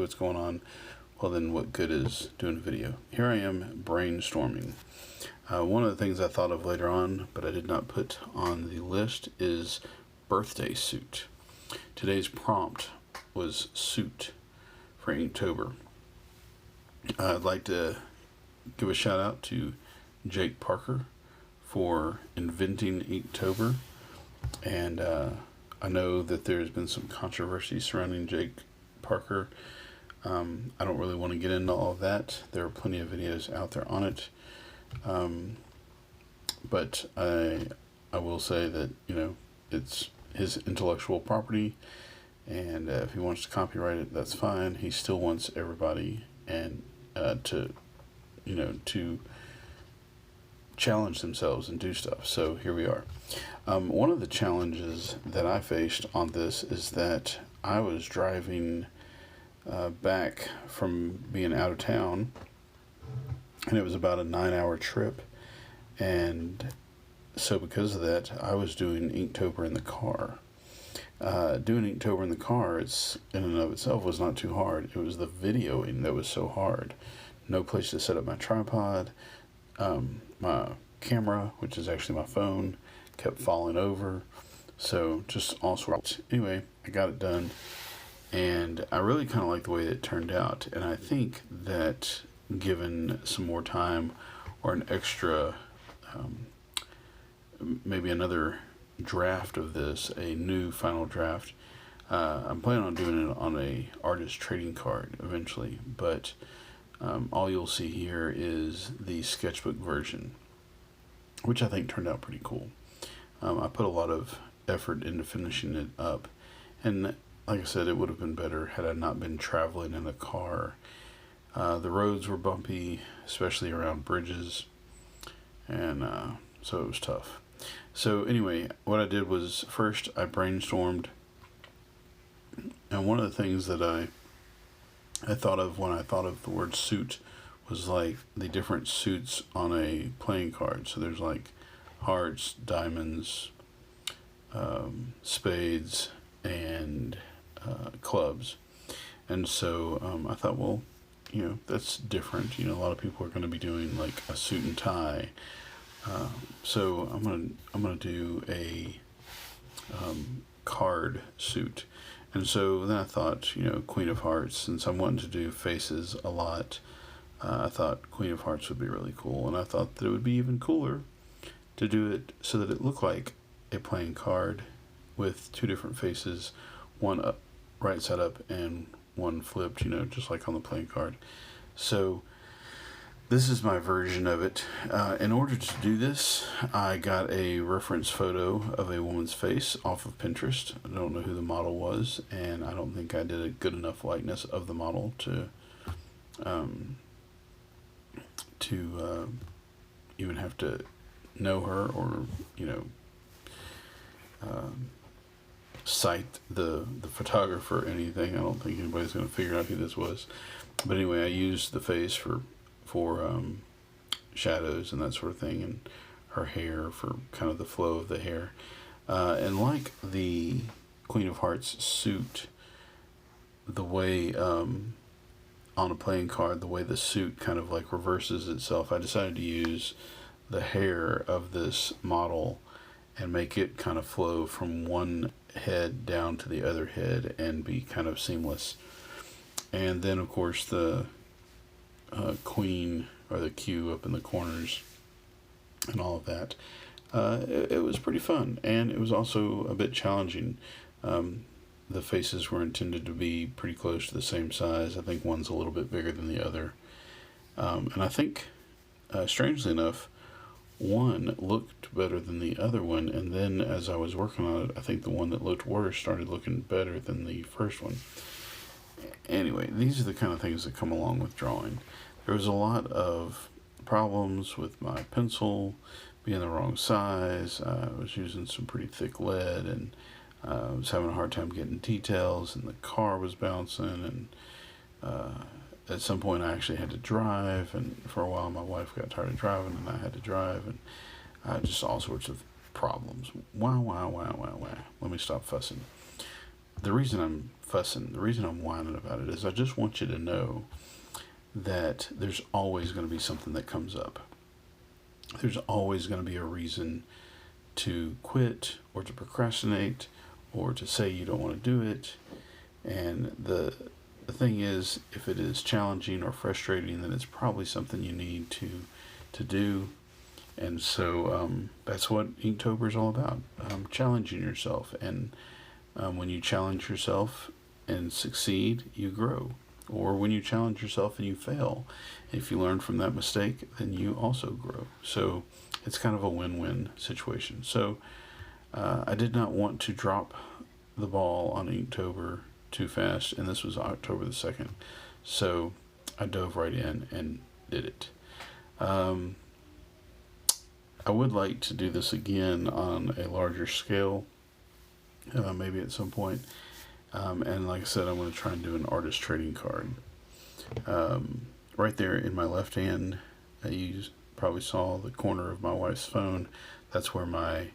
what's going on, well then what good is doing a video? Here I am brainstorming. One of the things I thought of later on, but I did not put on the list, is birthday suit. Today's prompt was suit for Inktober. I'd like to give a shout out to Jake Parker for inventing Inktober, and I know that there's been some controversy surrounding Jake Parker. I don't really want to get into all of that. There are plenty of videos out there on it, but I will say that, you know, it's his intellectual property, and if he wants to copyright it, that's fine. He still wants everybody and to challenge themselves and do stuff. So here we are. One of the challenges that I faced on this is that I was driving back from being out of town, and it was about a 9-hour trip, and so because of that, I was doing Inktober in the car. Doing Inktober in the car, it's in and of itself was not too hard. It was the videoing that was so hard. No place to set up my tripod. My camera, which is actually my phone, kept falling over. So just all sorts. Anyway, I got it done, and I really kind of like the way it turned out. And I think that given some more time or an extra, maybe another draft of this, a new final draft, I'm planning on doing it on a artist trading card eventually, but all you'll see here is the sketchbook version, which I think turned out pretty cool. I put a lot of effort into finishing it up, and like I said, it would have been better had I not been traveling in a car. The roads were bumpy, especially around bridges, and so it was tough. So anyway, what I did was, first I brainstormed, and one of the things that I thought of when I thought of the word suit was like the different suits on a playing card. So there's like hearts, diamonds, spades, and clubs. And so I thought, well, you know, that's different. You know, a lot of people are going to be doing like a suit and tie. So I'm gonna do a card suit. And so then I thought, you know, Queen of Hearts, since I'm wanting to do faces a lot, I thought Queen of Hearts would be really cool. And I thought that it would be even cooler to do it so that it looked like a playing card with two different faces, one up, right side up, and one flipped, you know, just like on the playing card. So this is my version of it. In order to do this, I got a reference photo of a woman's face off of Pinterest. I don't know who the model was, and I don't think I did a good enough likeness of the model to even have to know her or, you know, cite the photographer or anything. I don't think anybody's going to figure out who this was. But anyway, I used the face for shadows and that sort of thing, and her hair for kind of the flow of the hair. And like the Queen of Hearts suit, the way on a playing card, the way the suit kind of like reverses itself, I decided to use the hair of this model and make it kind of flow from one head down to the other head and be kind of seamless. And then of course the queen or the Q up in the corners and all of that. It was pretty fun, and it was also a bit challenging. The faces were intended to be pretty close to the same size. I think one's a little bit bigger than the other, and I think strangely enough, one looked better than the other one, and then as I was working on it, I think the one that looked worse started looking better than the first one. Anyway, these are the kind of things that come along with drawing. There was a lot of problems with my pencil being the wrong size. I was using some pretty thick lead, and I was having a hard time getting details, and the car was bouncing, and at some point I actually had to drive, and for a while my wife got tired of driving and I had to drive, and just all sorts of problems. Wow. Let me stop fussing. the reason I'm fussing, the reason I'm whining about it is I just want you to know that there's always going to be something that comes up. There's always going to be a reason to quit or to procrastinate or to say you don't want to do it. And the thing is, if it is challenging or frustrating, then it's probably something you need to do. And so that's what Inktober is all about, challenging yourself. And when you challenge yourself and succeed, you grow. Or when you challenge yourself and you fail, if you learn from that mistake, then you also grow. So it's kind of a win-win situation. So I did not want to drop the ball on Inktober too fast, and this was October the 2nd. So I dove right in and did it. I would like to do this again on a larger scale, maybe at some point. And like I said, I'm going to try and do an artist trading card. Right there in my left hand, you probably saw the corner of my wife's phone. That's where my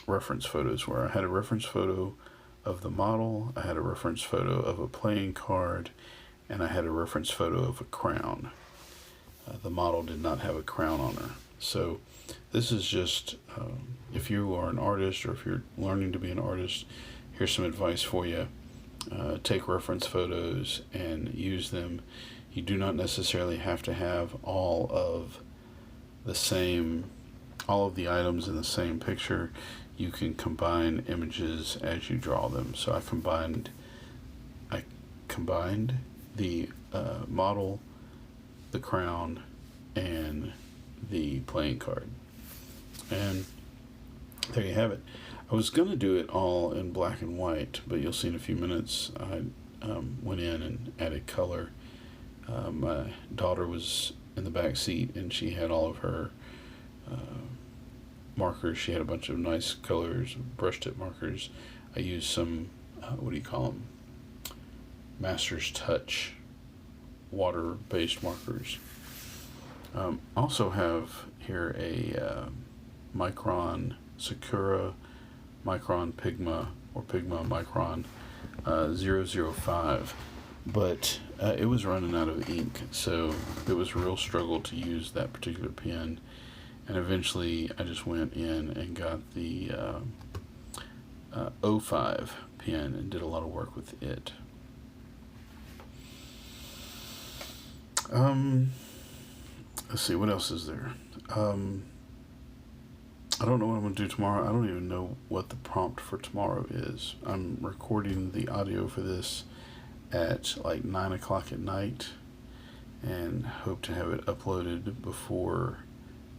reference photos were. I had a reference photo of the model, I had a reference photo of a playing card, and I had a reference photo of a crown. The model did not have a crown on her. So this is just, if you are an artist or if you're learning to be an artist, here's some advice for you. Take reference photos and use them. You do not necessarily have to have all of the items in the same picture. You can combine images as you draw them. So I combined the model, the crown, and the playing card. And there you have it. I was going to do it all in black and white, but you'll see in a few minutes I went in and added color. My daughter was in the back seat, and she had all of her markers. She had a bunch of nice colors, brush tip markers. I used some, Master's Touch water-based markers. Also have here a Micron Sakura Micron Pigma or Pigma Micron 005, but it was running out of ink, so it was a real struggle to use that particular pen, and eventually I just went in and got the 05 pen and did a lot of work with it. Let's see, what else is there? I don't know what I'm going to do tomorrow. I don't even know what the prompt for tomorrow is. I'm recording the audio for this at like 9 o'clock at night and hope to have it uploaded before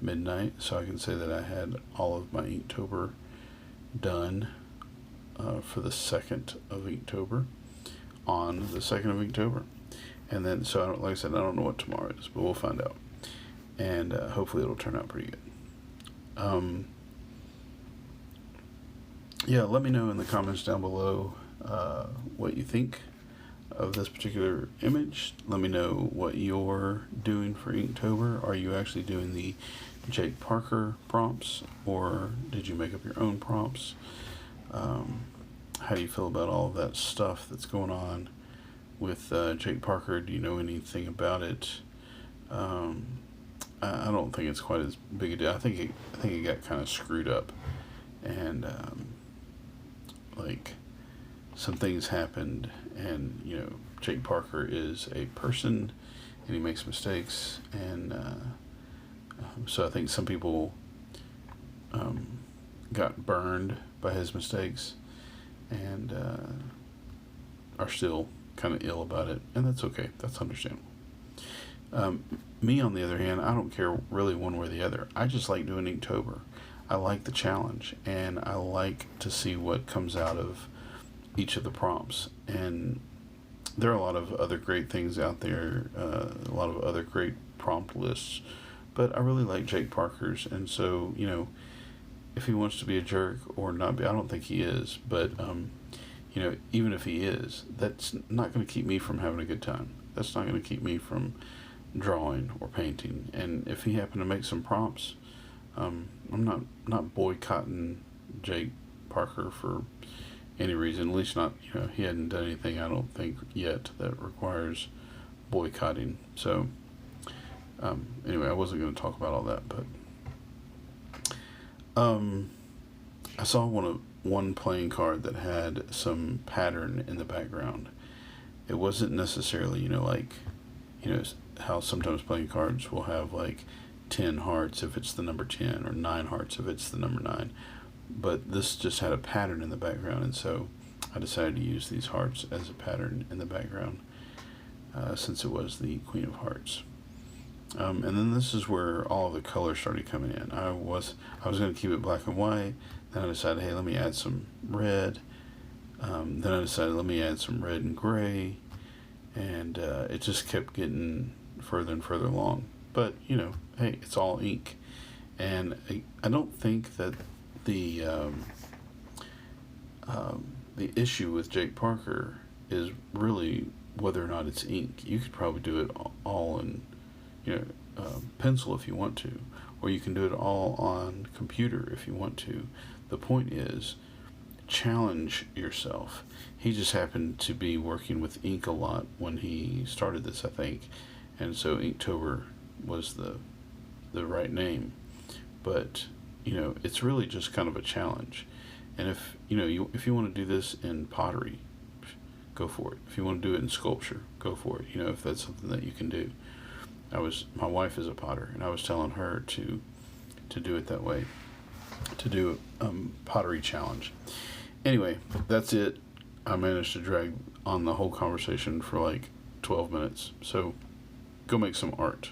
midnight so I can say that I had all of my Inktober done for the 2nd of Inktober on the 2nd of Inktober. And then, so I don't, like I said, I don't know what tomorrow is, but we'll find out. And hopefully it'll turn out pretty good. Yeah, let me know in the comments down below what you think of this particular image. Let me know what you're doing for Inktober. Are you actually doing the Jake Parker prompts, or did you make up your own prompts? How do you feel about all of that stuff that's going on with Jake Parker? Do you know anything about it? I don't think it's quite as big a deal. I think it got kind of screwed up, and like some things happened, and Jake Parker is a person, and he makes mistakes, and so I think some people got burned by his mistakes, and are still kind of ill about it, and that's okay. That's understandable. Me, on the other hand, I don't care really one way or the other. I just like doing Inktober. I like the challenge, and I like to see what comes out of each of the prompts. And there are a lot of other great things out there, a lot of other great prompt lists, but I really like Jake Parker's, and so, if he wants to be a jerk or not be, I don't think he is, but, even if he is, that's not going to keep me from having a good time. That's not going to keep me from drawing or painting. And if he happened to make some prompts, I'm not boycotting Jake Parker for any reason. At least not, he hadn't done anything, I don't think, yet that requires boycotting. So, anyway, I wasn't going to talk about all that, but I saw one playing card that had some pattern in the background. It wasn't necessarily, like, how sometimes playing cards will have like 10 hearts if it's the number 10, or 9 hearts if it's the number 9. But this just had a pattern in the background, and so I decided to use these hearts as a pattern in the background, since it was the Queen of Hearts. And then this is where all of the colors started coming in. I was going to keep it black and white. Then I decided, hey, let me add some red. Then I decided, let me add some red and gray. And it just kept getting further and further along. But, hey, it's all ink. And I don't think that the issue with Jake Parker is really whether or not it's ink. You could probably do it all in pencil if you want to, or you can do it all on computer if you want to. The point is, challenge yourself. He just happened to be working with ink a lot when he started this, I think, and so Inktober was the right name. But it's really just kind of a challenge. And if if you want to do this in pottery, go for it. If you want to do it in sculpture, go for it. If that's something that you can do. My wife is a potter, and I was telling her to do it that way, to do a pottery challenge. Anyway, that's it. I managed to drag on the whole conversation for like 12 minutes. So go make some art.